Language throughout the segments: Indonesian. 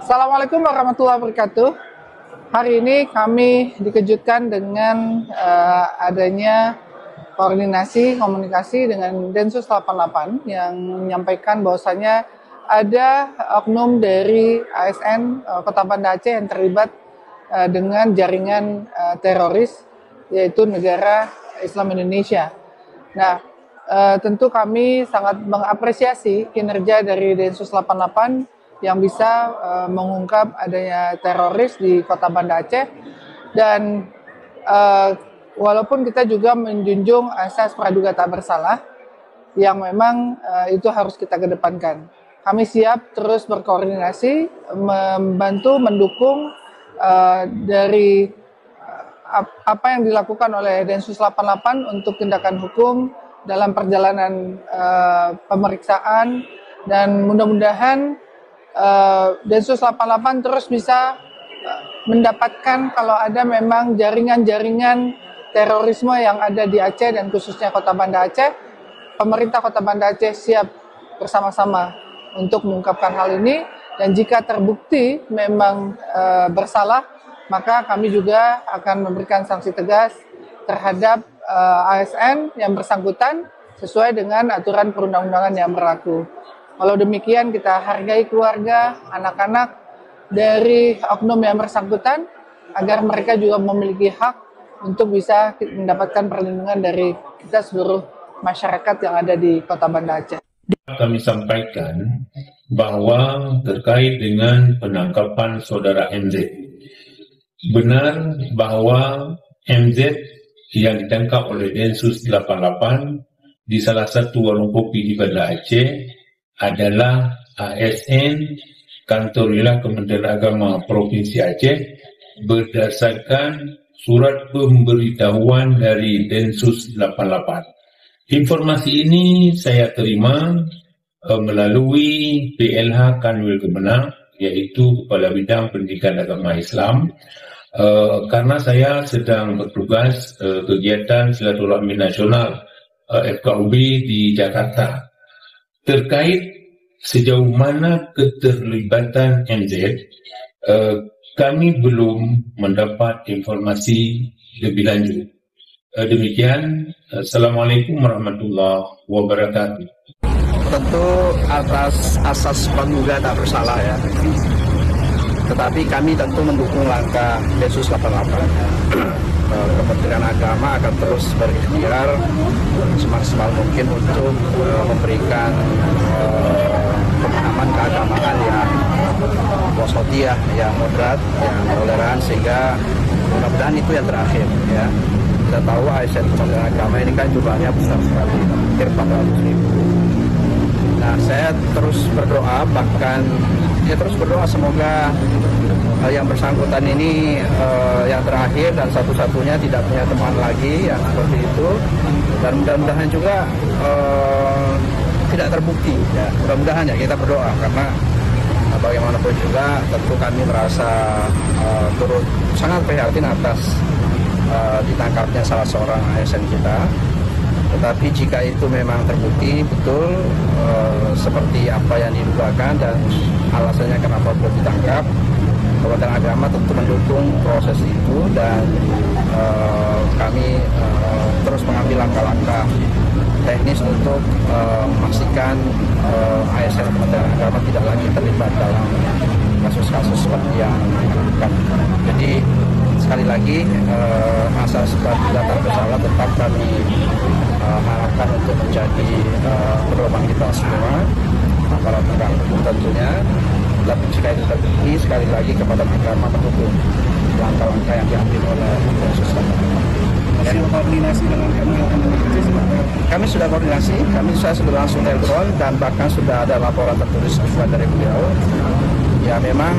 Assalamualaikum warahmatullahi wabarakatuh. Hari ini kami dikejutkan dengan adanya komunikasi dengan Densus 88 yang menyampaikan bahwasanya ada oknum dari ASN Kota Banda Aceh yang terlibat dengan jaringan teroris, yaitu Negara Islam Indonesia. Nah, tentu kami sangat mengapresiasi kinerja dari Densus 88 yang bisa mengungkap adanya teroris di Kota Banda Aceh, dan walaupun kita juga menjunjung asas praduga tak bersalah yang memang itu harus kita kedepankan. Kami siap terus berkoordinasi, membantu, mendukung dari apa yang dilakukan oleh Densus 88 untuk tindakan hukum dalam perjalanan pemeriksaan, dan mudah-mudahan Densus 88 terus bisa mendapatkan kalau ada memang jaringan-jaringan terorisme yang ada di Aceh dan khususnya Kota Banda Aceh. Pemerintah Kota Banda Aceh siap bersama-sama untuk mengungkapkan hal ini, dan jika terbukti memang bersalah, maka kami juga akan memberikan sanksi tegas terhadap ASN yang bersangkutan sesuai dengan aturan perundang-undangan yang berlaku. Kalau demikian, kita hargai keluarga, anak-anak dari oknum yang bersangkutan agar mereka juga memiliki hak untuk bisa mendapatkan perlindungan dari kita seluruh masyarakat yang ada di Kota Banda Aceh. Kami sampaikan bahwa terkait dengan penangkapan saudara MZ, benar bahwa MZ yang ditangkap oleh Densus 88 di salah satu warung kopi di Banda Aceh adalah ASN Kantor Wilayah Kementerian Agama Provinsi Aceh berdasarkan surat pemberitahuan dari Densus 88. Informasi ini saya terima melalui PLH Kanwil Kemenang, yaitu Kepala Bidang Pendidikan Agama Islam, karena saya sedang bertugas kegiatan silaturahmi nasional FKUB di Jakarta. Terkait sejauh mana keterlibatan MZ, kami belum mendapat informasi lebih lanjut. Demikian, Assalamualaikum warahmatullahi wabarakatuh. Tentu atas asas praduga tak bersalah ya. Tetapi kami tentu mendukung langkah Densus 88. Kementerian Agama akan terus berikhtiar semaksimal mungkin untuk memberikan pemahaman keagamaan yang wasatiyah, yang moderat, yang toleran, sehingga mudah-mudahan itu yang terakhir ya. Kita tahu ASN Kementerian Agama ini kan jumlahnya besar sekali, hampir 400.000. Nah, saya terus berdoa, bahkan terus berdoa semoga yang bersangkutan ini yang terakhir dan satu-satunya, tidak punya teman lagi yang seperti itu, dan mudah-mudahan juga tidak terbukti ya. Mudah-mudahan ya, kita berdoa, karena bagaimanapun juga tentu kami merasa turut sangat prihatin atas ditangkapnya salah seorang ASN kita. Tetapi jika itu memang terbukti betul seperti apa yang didugakan dan alasannya kenapa belum ditangkap, Kementerian Agama tentu mendukung proses itu, dan kami terus mengambil langkah-langkah teknis untuk memastikan ASN Kementerian Agama tidak lagi terlibat dalam kasus-kasus seperti yang dilakukan. Jadi sekali lagi asas praduga tak bersalah tetap kami harapkan untuk menjadi pedoman kita semua, para penegak hukum tentunya. Tapi jika itu terbukti, sekali lagi kepada agama mendukung langkah-langkah yang diambil oleh Densus 88. Koordinasi dengan kami sudah koordinasi, saya sudah langsung telepon, dan bahkan sudah ada laporan tertulis juga dari beliau. Ya memang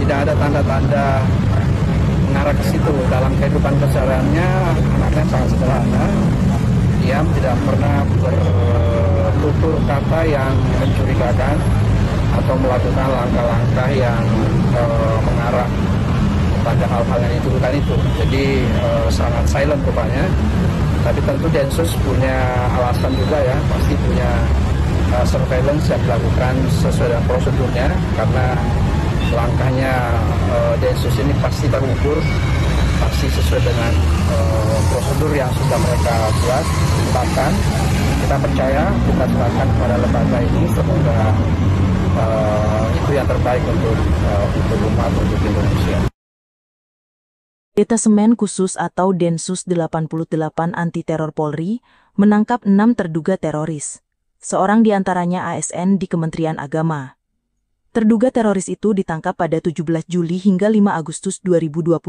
tidak ada tanda-tanda mengarah ke situ. Dalam kehidupan kesehariannya anaknya sangat sederhana, diam, tidak pernah bertutur kata yang mencurigakan atau melakukan langkah-langkah yang mengarah pada hal-hal yang dituduhkan itu. Jadi sangat silent rupanya. Tapi tentu Densus punya alasan juga ya, pasti punya surveillance yang dilakukan sesuai dengan prosedurnya, karena langkahnya Densus ini pasti terukur, pasti sesuai dengan prosedur yang sudah mereka buat, tetapkan. Kita percaya, kita serahkan kepada lembaga ini, semoga itu yang terbaik untuk umat, untuk Indonesia. Detasemen Khusus atau Densus 88 Anti Teror Polri menangkap 6 terduga teroris. Seorang diantaranya ASN di Kementerian Agama. Terduga teroris itu ditangkap pada 17 Juli hingga 5 Agustus 2025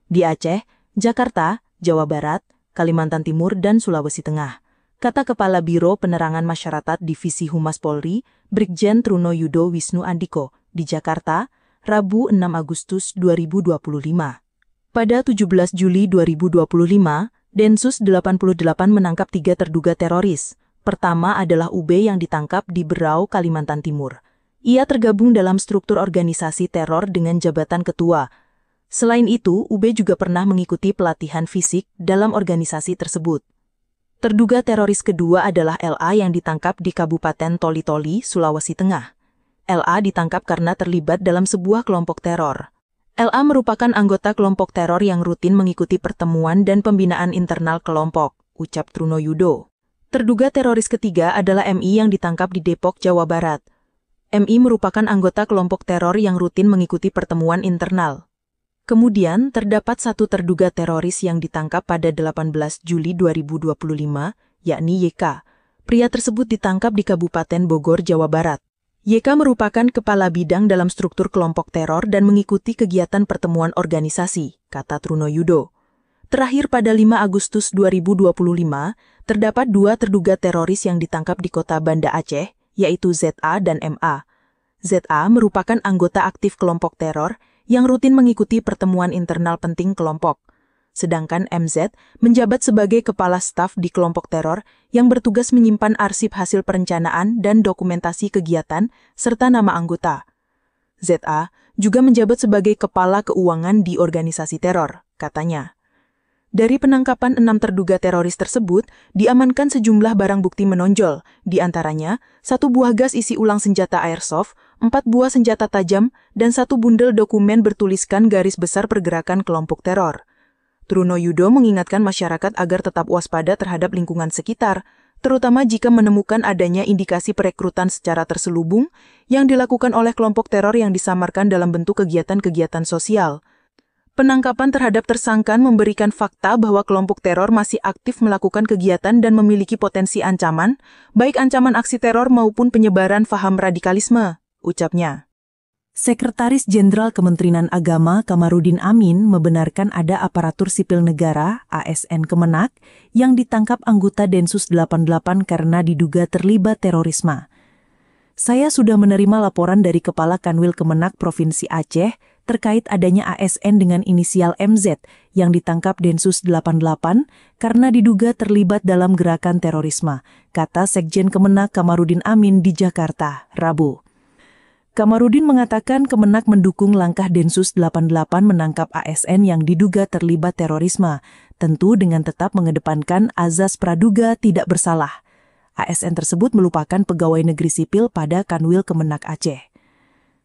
di Aceh, Jakarta, Jawa Barat, Kalimantan Timur, dan Sulawesi Tengah, kata Kepala Biro Penerangan Masyarakat Divisi Humas Polri, Brigjen Truno Yudo Wisnu Andiko, di Jakarta, Rabu 6 Agustus 2025. Pada 17 Juli 2025, Densus 88 menangkap 3 terduga teroris. Pertama adalah UB yang ditangkap di Berau, Kalimantan Timur. Ia tergabung dalam struktur organisasi teror dengan jabatan ketua. Selain itu, UB juga pernah mengikuti pelatihan fisik dalam organisasi tersebut. Terduga teroris kedua adalah LA yang ditangkap di Kabupaten Toli-Toli, Sulawesi Tengah. LA ditangkap karena terlibat dalam sebuah kelompok teror. LA merupakan anggota kelompok teror yang rutin mengikuti pertemuan dan pembinaan internal kelompok, ucap Truno Yudo. Terduga teroris ketiga adalah MI yang ditangkap di Depok, Jawa Barat. MI merupakan anggota kelompok teror yang rutin mengikuti pertemuan internal. Kemudian, terdapat 1 terduga teroris yang ditangkap pada 18 Juli 2025, yakni YK. Pria tersebut ditangkap di Kabupaten Bogor, Jawa Barat. YK merupakan kepala bidang dalam struktur kelompok teror dan mengikuti kegiatan pertemuan organisasi, kata Truno Yudo. Terakhir pada 5 Agustus 2025, terdapat 2 terduga teroris yang ditangkap di kota Banda Aceh, yaitu ZA dan MA. ZA merupakan anggota aktif kelompok teror yang rutin mengikuti pertemuan internal penting kelompok. Sedangkan MZ menjabat sebagai kepala staf di kelompok teror yang bertugas menyimpan arsip hasil perencanaan dan dokumentasi kegiatan serta nama anggota. ZA juga menjabat sebagai kepala keuangan di organisasi teror, katanya. Dari penangkapan 6 terduga teroris tersebut, diamankan sejumlah barang bukti menonjol, di antaranya 1 buah gas isi ulang senjata airsoft, 4 buah senjata tajam, dan 1 bundel dokumen bertuliskan garis besar pergerakan kelompok teror. Truno Yudo mengingatkan masyarakat agar tetap waspada terhadap lingkungan sekitar, terutama jika menemukan adanya indikasi perekrutan secara terselubung yang dilakukan oleh kelompok teror yang disamarkan dalam bentuk kegiatan-kegiatan sosial. Penangkapan terhadap tersangka memberikan fakta bahwa kelompok teror masih aktif melakukan kegiatan dan memiliki potensi ancaman, baik ancaman aksi teror maupun penyebaran paham radikalisme, ucapnya. Sekretaris Jenderal Kementerian Agama Kamarudin Amin membenarkan ada aparatur sipil negara (ASN) Kemenak yang ditangkap anggota Densus 88 karena diduga terlibat terorisme. Saya sudah menerima laporan dari Kepala Kanwil Kemenak Provinsi Aceh terkait adanya ASN dengan inisial MZ yang ditangkap Densus 88 karena diduga terlibat dalam gerakan terorisme, kata Sekjen Kemenak Kamarudin Amin di Jakarta, Rabu. Kamarudin mengatakan Kemenak mendukung langkah Densus 88 menangkap ASN yang diduga terlibat terorisme, tentu dengan tetap mengedepankan azas praduga tidak bersalah. ASN tersebut merupakan pegawai negeri sipil pada Kanwil Kemenak Aceh.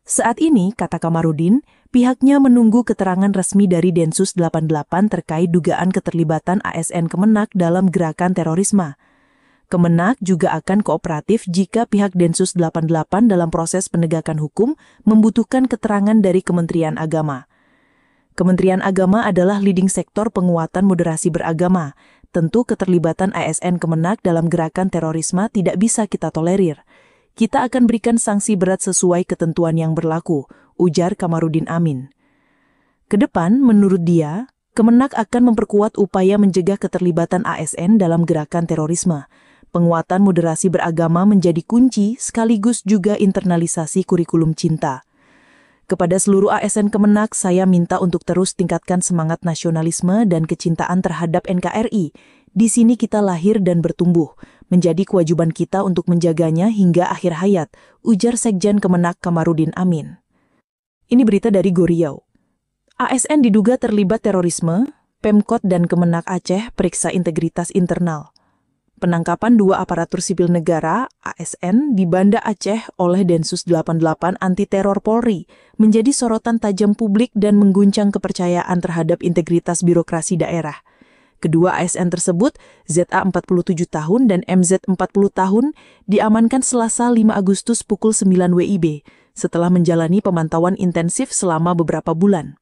Saat ini, kata Kamarudin, pihaknya menunggu keterangan resmi dari Densus 88 terkait dugaan keterlibatan ASN Kemenak dalam gerakan terorisme. Kemenak juga akan kooperatif jika pihak Densus 88 dalam proses penegakan hukum membutuhkan keterangan dari Kementerian Agama. Kementerian Agama adalah leading sektor penguatan moderasi beragama. Tentu keterlibatan ASN Kemenak dalam gerakan terorisme tidak bisa kita tolerir. Kita akan berikan sanksi berat sesuai ketentuan yang berlaku, ujar Kamarudin Amin. Kedepan, menurut dia, Kemenak akan memperkuat upaya mencegah keterlibatan ASN dalam gerakan terorisme. Penguatan moderasi beragama menjadi kunci sekaligus juga internalisasi kurikulum cinta. Kepada seluruh ASN Kemenak, saya minta untuk terus tingkatkan semangat nasionalisme dan kecintaan terhadap NKRI. Di sini kita lahir dan bertumbuh. Menjadi kewajiban kita untuk menjaganya hingga akhir hayat, ujar Sekjen Kemenak Kamarudin Amin. Ini berita dari Goriau. ASN diduga terlibat terorisme, Pemkot dan Kemenak Aceh periksa integritas internal. penangkapan dua aparatur sipil negara, ASN, di Banda Aceh oleh Densus 88 Anti Teror Polri menjadi sorotan tajam publik dan mengguncang kepercayaan terhadap integritas birokrasi daerah. Kedua ASN tersebut, ZA 47 tahun dan MZ 40 tahun, diamankan Selasa 5 Agustus pukul 9 WIB setelah menjalani pemantauan intensif selama beberapa bulan.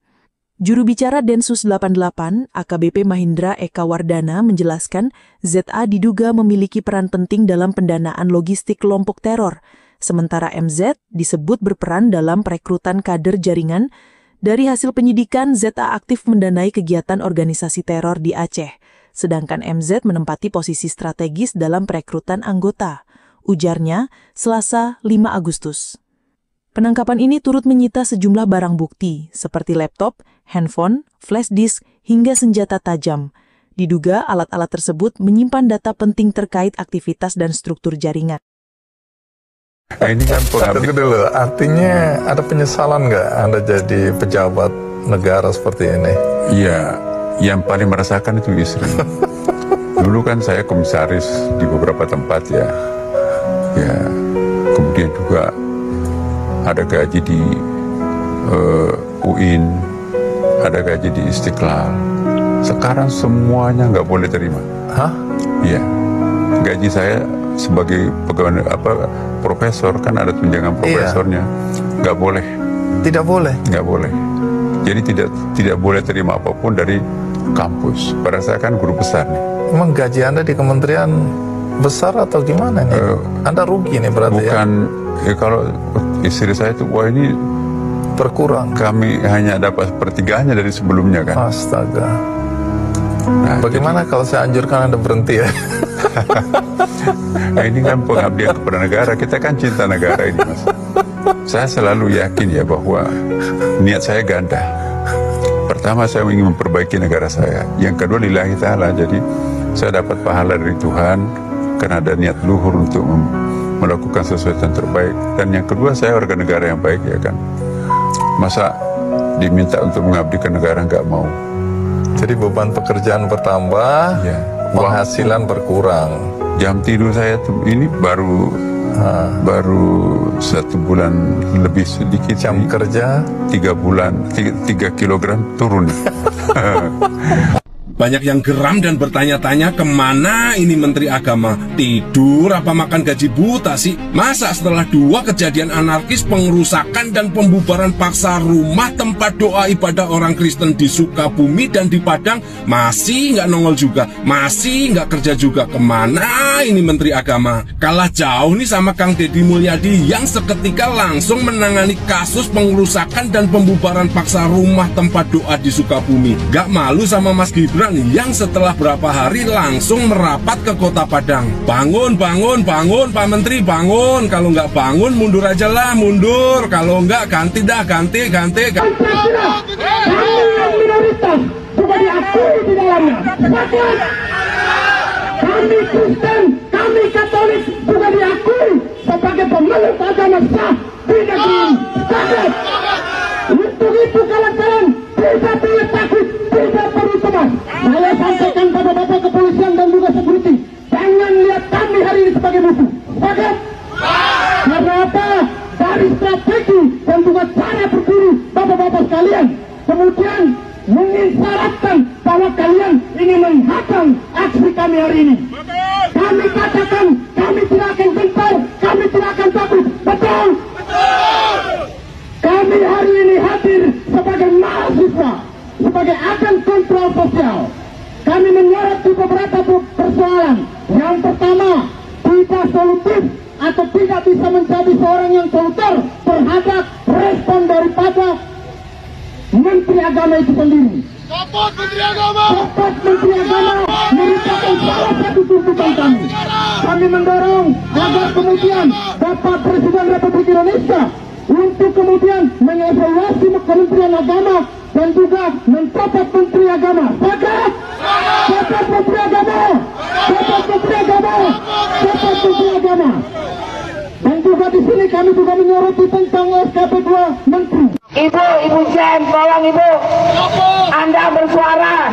Juru bicara Densus 88, AKBP Mahindra Eka Wardana menjelaskan ZA diduga memiliki peran penting dalam pendanaan logistik kelompok teror, sementara MZ disebut berperan dalam perekrutan kader jaringan. Dari hasil penyidikan, ZA aktif mendanai kegiatan organisasi teror di Aceh, sedangkan MZ menempati posisi strategis dalam perekrutan anggota. Ujarnya, Selasa 5 Agustus. Penangkapan ini turut menyita sejumlah barang bukti, seperti laptop, handphone, flash disk, hingga senjata tajam. Diduga alat-alat tersebut menyimpan data penting terkait aktivitas dan struktur jaringan. Ini kan Tunggu dulu, artinya ada penyesalan nggak Anda jadi pejabat negara seperti ini? Iya, yang paling merasakan itu istri. Dulu kan saya komisaris di beberapa tempat ya. Kemudian juga ada gaji di UIN, ada gaji di Istiqlal. Sekarang semuanya nggak boleh terima. Hah? Iya, gaji saya sebagai pegawai profesor kan ada tunjangan profesornya, nggak boleh. Tidak boleh? Nggak boleh. Jadi tidak boleh terima apapun dari kampus. Padahal saya kan guru besar nih. Emang gaji Anda di kementerian besar atau gimana nih? Anda rugi nih berarti bukan, ya? Kalau istri saya itu, wah ini berkurang. Kami hanya dapat sepertiganya dari sebelumnya kan. Astaga. Nah, bagaimana kalau saya anjurkan Anda berhenti ya? Nah, ini kan pengabdian kepada negara. Kita kan cinta negara ini, Mas. Saya selalu yakin ya bahwa niat saya ganda. Pertama, saya ingin memperbaiki negara saya. Yang kedua, lillahi ta'ala. Jadi saya dapat pahala dari Tuhan karena ada niat luhur untuk melakukan sesuatu yang terbaik. Dan yang kedua, saya warga negara yang baik ya kan. Masa diminta untuk mengabdikan negara nggak mau. Jadi beban pekerjaan bertambah, ya. Penghasilan berkurang. Jam tidur saya tuh ini baru 1 bulan lebih sedikit. Jam kerja 3 bulan 3 kilogram turun. Banyak yang geram dan bertanya-tanya kemana ini Menteri Agama? Tidur apa makan gaji buta sih? Masa setelah 2 kejadian anarkis pengerusakan dan pembubaran paksa rumah tempat doa ibadah orang Kristen di Sukabumi dan di Padang masih nggak nongol juga? Masih nggak kerja juga? Kemana ini Menteri Agama? Kalah jauh nih sama Kang Deddy Mulyadi yang seketika langsung menangani kasus pengerusakan dan pembubaran paksa rumah tempat doa di Sukabumi. Gak malu sama Mas Gibran yang setelah berapa hari langsung merapat ke Kota Padang. Bangun, bangun, bangun Pak Menteri, bangun. Kalau nggak bangun mundur aja lah, mundur. Kalau nggak ganti dah, ganti. Pancasila, kami yang minoritas coba diakui di dalamnya. Kami Kristen, kami Katolik juga diakui sebagai pemeluk agama sah di negeri ini. Untuk itu kawan-kawan tidak perlu takut, tidak perlu cemas. Saya sampaikan pada Bapak Kepolisian dan juga security, jangan lihat kami hari ini sebagai musuh. Sepakat? Karena apa? Dari strategi dan juga cara berdiri Bapak-Bapak sekalian, kemudian mengisyaratkan bahwa kalian ingin menghadang aksi kami hari ini. Kami katakan, kami tidak akan gentar, kami tidak akan takut. Betul? Kami hari ini hadir sebagai mahasiswa, sebagai agen kontrol sosial. Kami menyorot di beberapa persoalan. Yang pertama, tidak solutif atau tidak bisa menjadi seorang yang solutor terhadap respon daripada Menteri Agama itu sendiri. Copot Menteri Agama! Copot Menteri Agama merupakan salah satu tuntutan kami. Kami mendorong agar kemudian Bapak Presiden Republik Indonesia untuk kemudian mengevaluasi Kementerian Agama dan juga mencopot Menteri Agama. Copot Menteri Agama! Copot Menteri Agama! Copot Menteri Agama! Dan juga di sini kami juga menyoroti tentang SKP 2 Menteri. Ibu Jen, tolong Ibu, Anda bersuara.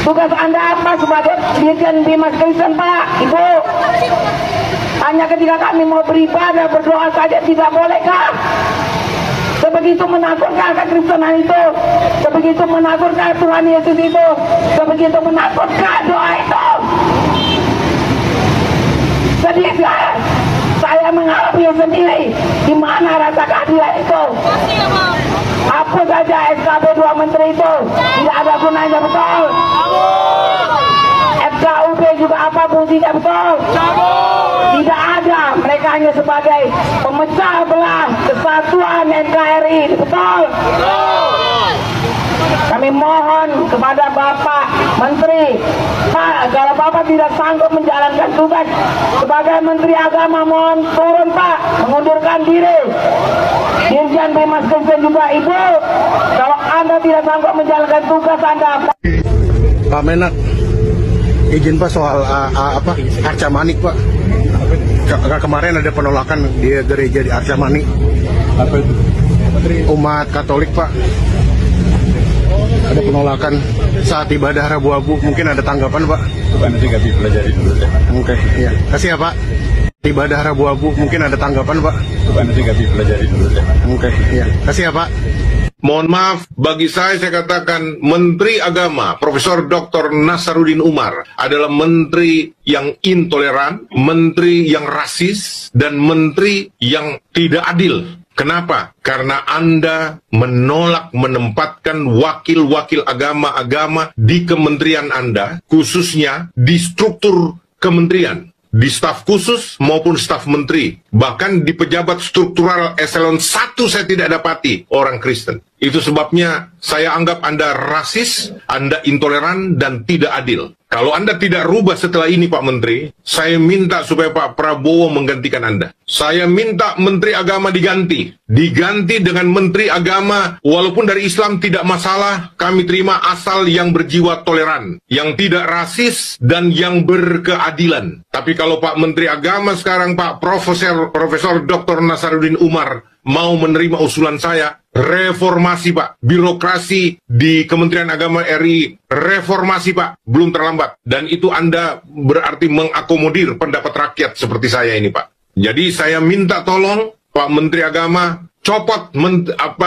Tugas Anda apa sebagai Dirjen Bimas Kristen, Pak, Ibu? Hanya ketika kami mau beribadah, berdoa saja tidak bolehkah? Sebegitu menakutkan kekristenan itu, sebegitu menakutkan Tuhan Yesus itu, sebegitu menakutkan doa itu. Sedih kan? Saya mengalami sendiri di mana rasa keadilan itu. Hapus saja SKB 2 menteri itu, tidak ada gunanya, betul. FKUP juga apa fungsinya, betul. Tidak ada, mereka hanya sebagai pemecah belah kesatuan NKRI, betul. Kami mohon kepada Bapak Menteri, Pak, kalau Bapak tidak sanggup menjalankan tugas sebagai Menteri Agama, mohon turun, Pak, mengundurkan diri. Dirjen Bimas Kristen juga, Ibu, kalau Anda tidak sanggup menjalankan tugas Anda, Pak Menak, izin Pak soal Arca Manik, Pak. Kemarin ada penolakan di gereja di Arca Manik. Apa itu? Umat Katolik, Pak. Ada penolakan saat ibadah Rabu-Abu. Mungkin ada tanggapan, Pak? Nanti kami pelajari dulu deh. Oke, ya. Kasih ya, Pak. Ibadah Rabu-Abu. Mungkin ada tanggapan, Pak? Nanti kami pelajari dulu deh. Oke, ya. Kasih ya, Pak. Mohon maaf, bagi saya katakan Menteri Agama Profesor Dr. Nasaruddin Umar adalah menteri yang intoleran, menteri yang rasis, dan menteri yang tidak adil. Kenapa? Karena Anda menolak menempatkan wakil-wakil agama-agama di kementerian Anda, khususnya di struktur kementerian, di staf khusus maupun staf menteri. Bahkan di pejabat struktural eselon 1 saya tidak dapati orang Kristen. Itu sebabnya saya anggap Anda rasis, Anda intoleran, dan tidak adil. Kalau Anda tidak rubah setelah ini, Pak Menteri, saya minta supaya Pak Prabowo menggantikan Anda. Saya minta Menteri Agama diganti. Diganti dengan Menteri Agama, walaupun dari Islam tidak masalah, kami terima asal yang berjiwa toleran, yang tidak rasis, dan yang berkeadilan. Tapi kalau Pak Menteri Agama sekarang, Pak Profesor Dr. Nasaruddin Umar, mau menerima usulan saya, reformasi, Pak. Birokrasi di Kementerian Agama RI, reformasi, Pak. Belum terlambat. Dan itu Anda berarti mengakomodir pendapat rakyat seperti saya ini, Pak. Jadi saya minta tolong Pak Menteri Agama, copot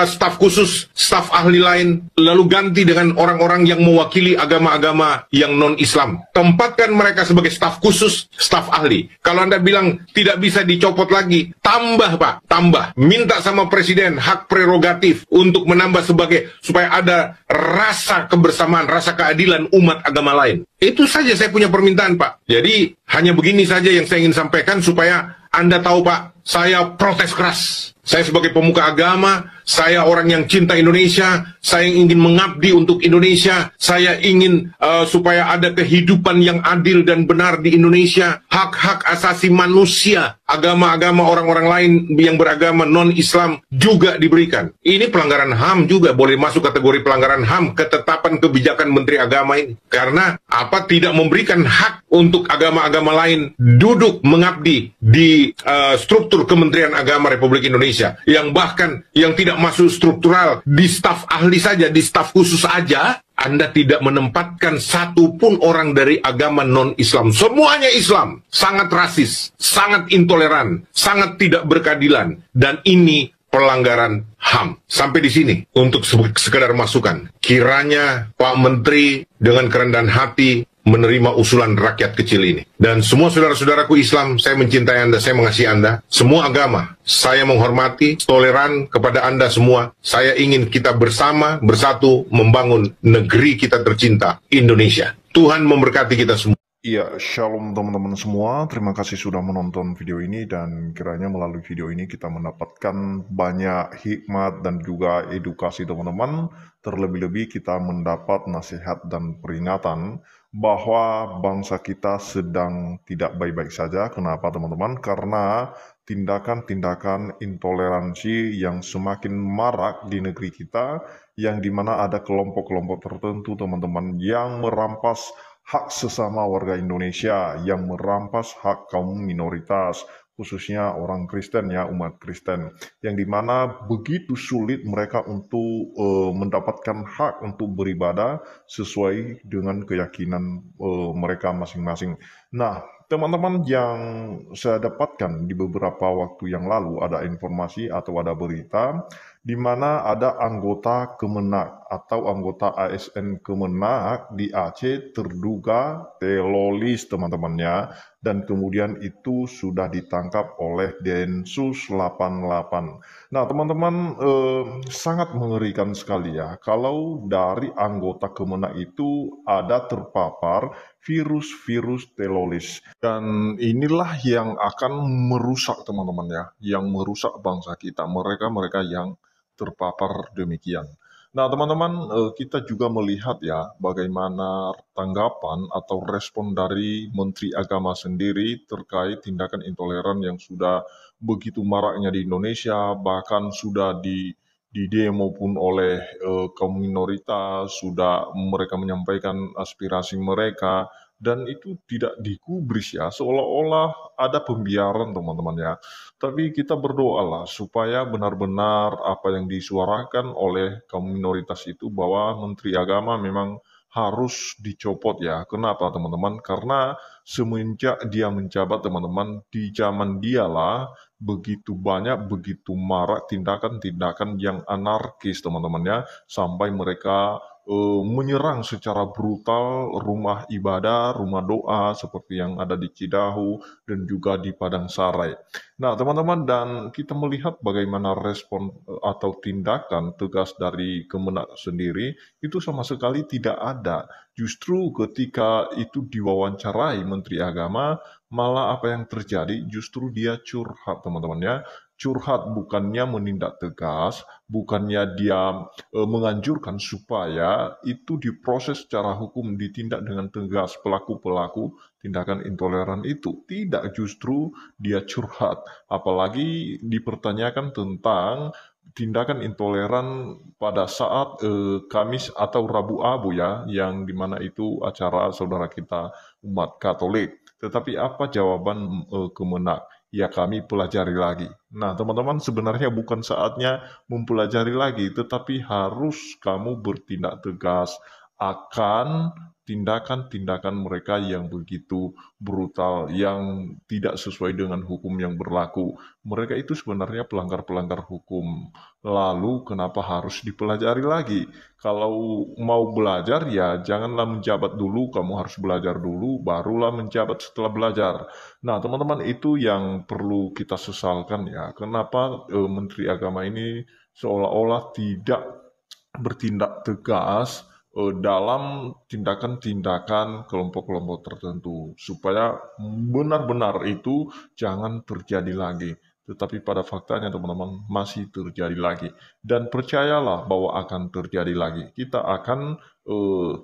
staf khusus, staf ahli lain, lalu ganti dengan orang-orang yang mewakili agama-agama yang non-Islam. Tempatkan mereka sebagai staf khusus, staf ahli. Kalau Anda bilang tidak bisa dicopot lagi, tambah, Pak, tambah. Minta sama Presiden hak prerogatif untuk menambah supaya ada rasa kebersamaan, rasa keadilan umat agama lain. Itu saja saya punya permintaan, Pak. Jadi hanya begini saja yang saya ingin sampaikan supaya Anda tahu, Pak, saya protes keras. Saya sebagai pemuka agama, saya orang yang cinta Indonesia, saya ingin mengabdi untuk Indonesia, saya ingin supaya ada kehidupan yang adil dan benar di Indonesia, hak-hak asasi manusia, agama-agama orang-orang lain yang beragama non-Islam juga diberikan. Ini pelanggaran HAM juga, boleh masuk kategori pelanggaran HAM, ketetapan kebijakan Menteri Agama ini. Karena tidak memberikan hak untuk agama-agama lain duduk mengabdi di struktur Kementerian Agama Republik Indonesia, yang bahkan yang tidak masuk struktural di staf ahli saja, di staf khusus aja, Anda tidak menempatkan satu pun orang dari agama non-Islam. Semuanya Islam, sangat rasis, sangat intoleran, sangat tidak berkeadilan, dan ini pelanggaran HAM. Sampai di sini untuk sekedar masukan. Kiranya Pak Menteri dengan kerendahan hati menerima usulan rakyat kecil ini. Dan semua saudara-saudaraku Islam, saya mencintai Anda, saya mengasihi Anda. Semua agama, saya menghormati, toleran kepada Anda semua. Saya ingin kita bersama, bersatu, membangun negeri kita tercinta, Indonesia. Tuhan memberkati kita semua. Iya, shalom teman-teman semua. Terima kasih sudah menonton video ini, dan kiranya melalui video ini kita mendapatkan banyak hikmat dan juga edukasi teman-teman. Terlebih-lebih kita mendapat nasihat dan peringatan bahwa bangsa kita sedang tidak baik-baik saja. Kenapa teman-teman? Karena tindakan-tindakan intoleransi yang semakin marak di negeri kita, yang dimana ada kelompok-kelompok tertentu teman-teman yang merampas hak sesama warga Indonesia, yang merampas hak kaum minoritas, khususnya orang Kristen ya, umat Kristen, yang dimana begitu sulit mereka untuk mendapatkan hak untuk beribadah sesuai dengan keyakinan mereka masing-masing. Nah, teman-teman, yang saya dapatkan di beberapa waktu yang lalu ada informasi atau ada berita di mana ada anggota Kemenak atau anggota ASN Kemenak di Aceh terduga teroris, teman-temannya, dan kemudian itu sudah ditangkap oleh Densus 88. Nah, teman-teman, sangat mengerikan sekali ya kalau dari anggota Kemenak itu ada terpapar virus-virus teroris. Dan inilah yang akan merusak, teman-teman ya, yang merusak bangsa kita, mereka-mereka yang terpapar demikian. Nah, teman-teman, kita juga melihat ya bagaimana tanggapan atau respon dari Menteri Agama sendiri terkait tindakan intoleran yang sudah begitu maraknya di Indonesia, bahkan sudah di demo pun oleh kaum minoritas, sudah mereka menyampaikan aspirasi mereka, dan itu tidak digubris ya, seolah-olah ada pembiaran, teman-teman ya. Tapi kita berdoalah supaya benar-benar apa yang disuarakan oleh kaum minoritas itu bahwa Menteri Agama memang harus dicopot ya. Kenapa, teman-teman? Karena semenjak dia menjabat, teman-teman, di zaman dialah begitu banyak, begitu marak tindakan-tindakan yang anarkis, teman-teman ya, sampai mereka menyerang secara brutal rumah ibadah, rumah doa seperti yang ada di Cidahu dan juga di Padang Sarai. Nah, teman-teman, dan kita melihat bagaimana respon atau tindakan tegas dari Kemenak sendiri itu sama sekali tidak ada. Justru ketika itu diwawancarai Menteri Agama, malah apa yang terjadi justru dia curhat, teman-teman ya. Curhat, bukannya menindak tegas, bukannya dia menganjurkan supaya itu diproses secara hukum, ditindak dengan tegas pelaku-pelaku tindakan intoleran itu. Tidak, justru dia curhat. Apalagi dipertanyakan tentang tindakan intoleran pada saat Kamis atau Rabu Abu ya, yang dimana itu acara saudara kita umat Katolik. Tetapi apa jawaban Kemenak? Ya, kami pelajari lagi. Nah, teman-teman, sebenarnya bukan saatnya mempelajari lagi, tetapi harus kamu bertindak tegas akan tindakan-tindakan mereka yang begitu brutal, yang tidak sesuai dengan hukum yang berlaku. Mereka itu sebenarnya pelanggar-pelanggar hukum. Lalu kenapa harus dipelajari lagi? Kalau mau belajar ya janganlah menjabat dulu, kamu harus belajar dulu, barulah menjabat setelah belajar. Nah, teman-teman, itu yang perlu kita sesalkan ya. Kenapa Menteri Agama ini seolah-olah tidak bertindak tegas dalam tindakan-tindakan kelompok-kelompok tertentu, supaya benar-benar itu jangan terjadi lagi. Tetapi pada faktanya, teman-teman, masih terjadi lagi. Dan percayalah bahwa akan terjadi lagi. Kita akan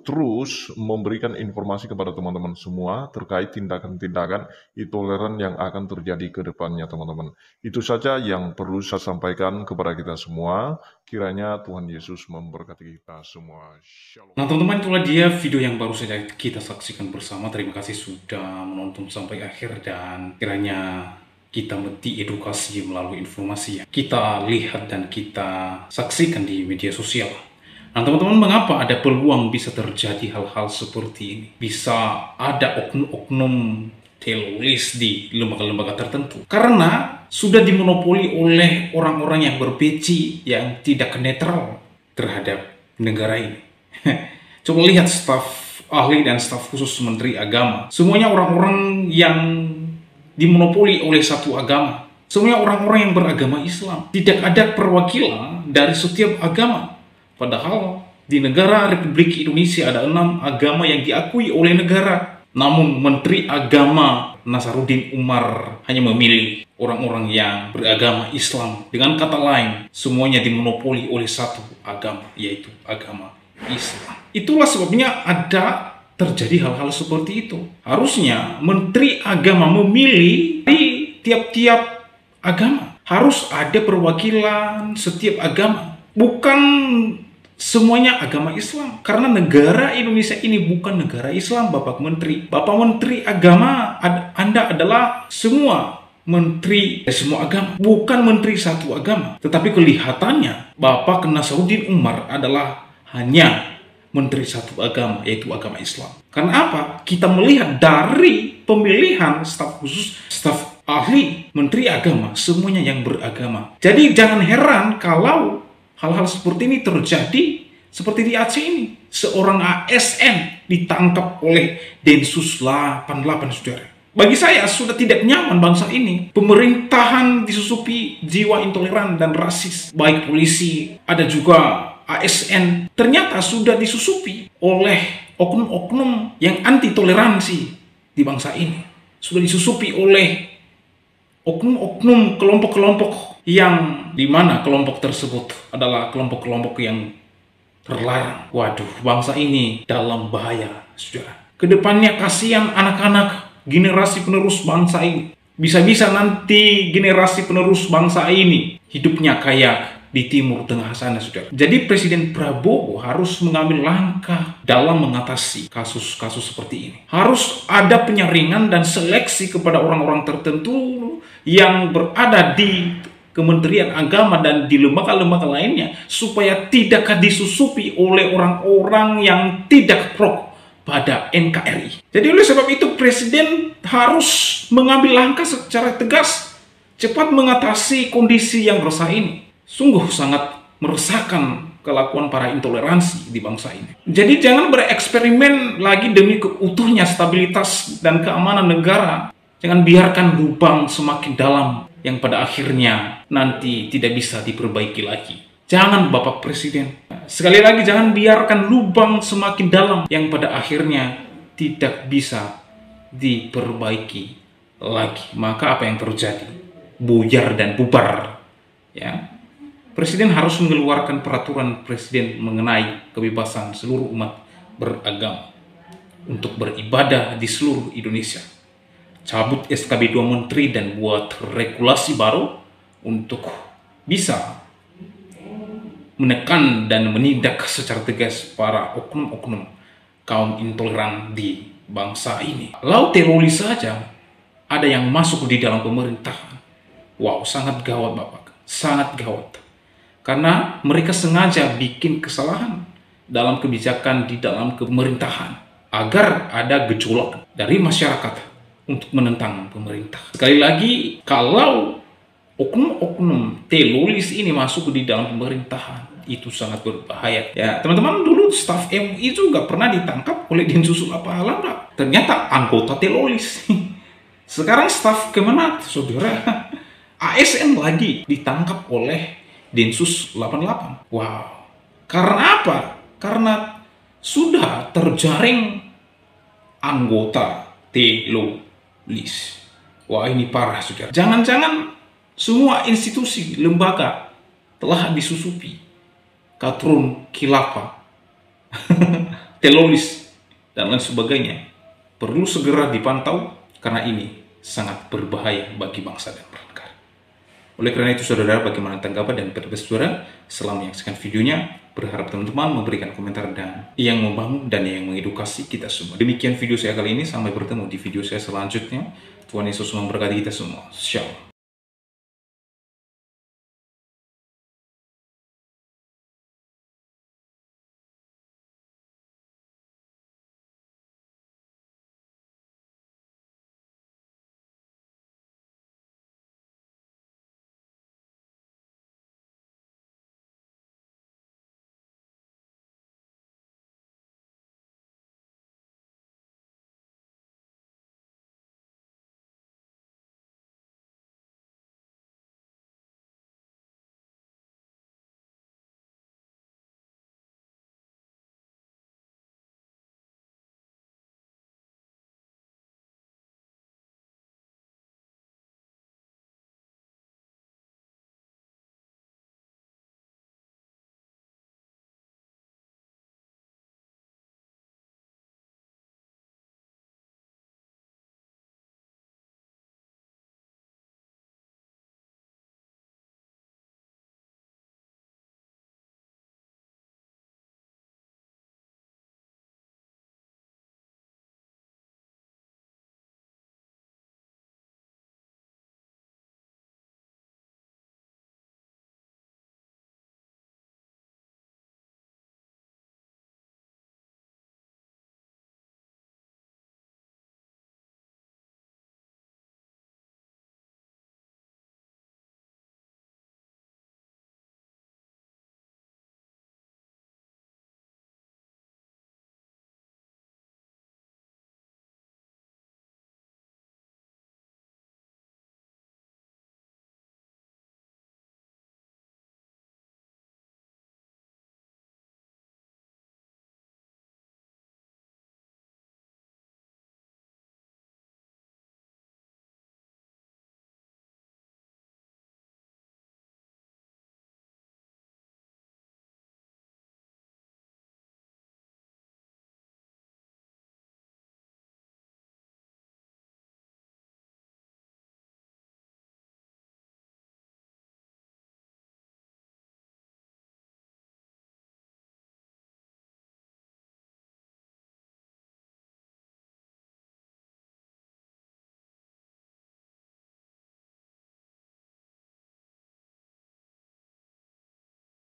terus memberikan informasi kepada teman-teman semua terkait tindakan-tindakan intoleran yang akan terjadi ke depannya, teman-teman. Itu saja yang perlu saya sampaikan kepada kita semua. Kiranya Tuhan Yesus memberkati kita semua. Shalom. Nah, teman-teman, itulah dia video yang baru saja kita saksikan bersama. Terima kasih sudah menonton sampai akhir, dan kiranya kita mesti edukasi melalui informasi yang kita lihat dan kita saksikan di media sosial. Nah, teman-teman, mengapa ada peluang bisa terjadi hal-hal seperti ini? Bisa ada oknum-oknum teroris di lembaga-lembaga tertentu. Karena sudah dimonopoli oleh orang-orang yang berpeci, yang tidak netral terhadap negara ini. Coba lihat staf ahli dan staf khusus Menteri Agama. Semuanya orang-orang yang dimonopoli oleh satu agama. Semuanya orang-orang yang beragama Islam. Tidak ada perwakilan dari setiap agama. Padahal di negara Republik Indonesia ada 6 agama yang diakui oleh negara. Namun Menteri Agama Nasaruddin Umar hanya memilih orang-orang yang beragama Islam. Dengan kata lain, semuanya dimonopoli oleh satu agama, yaitu agama Islam. Itulah sebabnya ada terjadi hal-hal seperti itu. Harusnya Menteri Agama memilih di tiap-tiap agama. Harus ada perwakilan setiap agama. Bukan semuanya agama Islam. Karena negara Indonesia ini bukan negara Islam, Bapak Menteri. Bapak Menteri Agama, Anda adalah semua menteri dari semua agama, bukan menteri satu agama. Tetapi kelihatannya Bapak Nasaruddin Umar adalah hanya menteri satu agama, yaitu agama Islam. Karena apa? Kita melihat dari pemilihan staf khusus, staf ahli, menteri agama, semuanya yang beragama. Jadi jangan heran kalau hal-hal seperti ini terjadi seperti di Aceh ini. Seorang ASN ditangkap oleh Densus 88, saudara. Bagi saya sudah tidak nyaman bangsa ini. Pemerintahan disusupi jiwa intoleran dan rasis. Baik polisi, ada juga ASN. Ternyata sudah disusupi oleh oknum-oknum yang anti toleransi di bangsa ini. Sudah disusupi oleh oknum-oknum kelompok-kelompok yang dimana kelompok tersebut adalah kelompok-kelompok yang terlarang. Waduh, bangsa ini dalam bahaya, saudara. Kedepannya kasihan anak-anak generasi penerus bangsa ini. Bisa-bisa nanti generasi penerus bangsa ini hidupnya kayak di Timur Tengah sana, saudara. Jadi Presiden Prabowo harus mengambil langkah dalam mengatasi kasus-kasus seperti ini. Harus ada penyaringan dan seleksi kepada orang-orang tertentu yang berada di Kementerian Agama dan di lembaga-lembaga lainnya, supaya tidak disusupi oleh orang-orang yang tidak pro pada NKRI. Jadi oleh sebab itu Presiden harus mengambil langkah secara tegas, cepat mengatasi kondisi yang resah ini. Sungguh sangat meresahkan kelakuan para intoleransi di bangsa ini. Jadi jangan bereksperimen lagi demi keutuhnya stabilitas dan keamanan negara. Jangan biarkan lubang semakin dalam yang pada akhirnya nanti tidak bisa diperbaiki lagi. Jangan Bapak Presiden. Sekali lagi, jangan biarkan lubang semakin dalam yang pada akhirnya tidak bisa diperbaiki lagi. Maka apa yang terjadi? Buyar dan bubar. Ya. Presiden harus mengeluarkan peraturan presiden mengenai kebebasan seluruh umat beragama untuk beribadah di seluruh Indonesia. Cabut SKB 2 Menteri dan buat regulasi baru untuk bisa menekan dan menindak secara tegas para oknum-oknum kaum intoleran di bangsa ini. Lalu teroris saja ada yang masuk di dalam pemerintahan. Wow, sangat gawat Bapak, sangat gawat. Karena mereka sengaja bikin kesalahan dalam kebijakan di dalam pemerintahan agar ada gejolak dari masyarakat untuk menentang pemerintah. Sekali lagi, kalau oknum-oknum teroris ini masuk di dalam pemerintahan, itu sangat berbahaya. Ya, teman-teman, dulu staf MUI juga pernah ditangkap oleh Densus 88. Ternyata anggota teroris. Sekarang staf Kemenak, saudara, ASN lagi ditangkap oleh Densus 88. Wow. Karena apa? Karena sudah terjaring anggota teroris. Wah, ini parah, saudara. Jangan-jangan semua institusi, lembaga telah disusupi katrun khilafah, teroris, dan lain sebagainya. Perlu segera dipantau karena ini sangat berbahaya bagi bangsa dan negara. Oleh karena itu, saudara, bagaimana tanggapan dan pendapat saudara setelah menyaksikan videonya? Berharap teman-teman memberikan komentar dan yang membangun dan yang mengedukasi kita semua. Demikian video saya kali ini, sampai bertemu di video saya selanjutnya. Tuhan Yesus memberkati kita semua. Shalom.